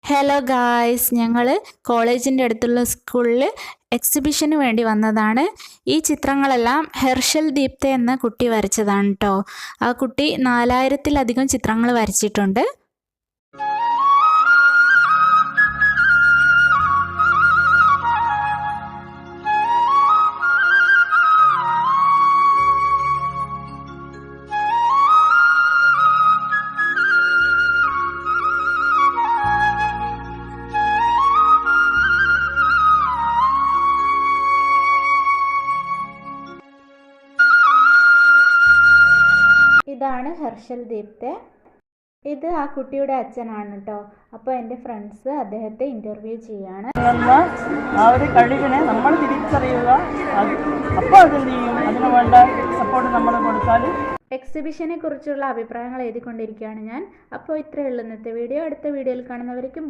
Hello guys, ഞങ്ങൾ കോളേജിൻ്റെ അടുത്തുള്ള സ്കൂളിൽ എക്സിബിഷന് വേണ്ടി വന്നതാണ്. ഈ ചിത്രങ്ങളെല്ലാം ഹെർഷൽ ദീപ്ത എന്ന കുട്ടി വരച്ചതാണ് കേട്ടോ. ആ കുട്ടി 4000-ലധികം ചിത്രങ്ങൾ വരച്ചിട്ടുണ്ട്. ഇതാണ് ഹർഷൽ ദീപ്തെ. ഇത് ആ കുട്ടിയുടെ അച്ഛനാണ് കേട്ടോ. അപ്പോൾ എൻ്റെ ഫ്രണ്ട്സ് അദ്ദേഹത്തെ ഇൻ്റർവ്യൂ ചെയ്യാണ്. ആ ഒരു കഴിവിനെ നമ്മൾ തിരിച്ചറിയുക, അപ്പോൾ അതെന്ത് ചെയ്യും, അതിന് വേണ്ട സപ്പോർട്ട് നമ്മൾ കൊടുത്താൽ. എക്സിബിഷനെ കുറിച്ചുള്ള അഭിപ്രായങ്ങൾ എഴുതിക്കൊണ്ടിരിക്കുകയാണ് ഞാൻ. അപ്പോൾ ഇത്രയേ ഉള്ളൂ ഇന്നത്തെ വീഡിയോ. അടുത്ത വീഡിയോയിൽ കാണുന്നവരേക്കും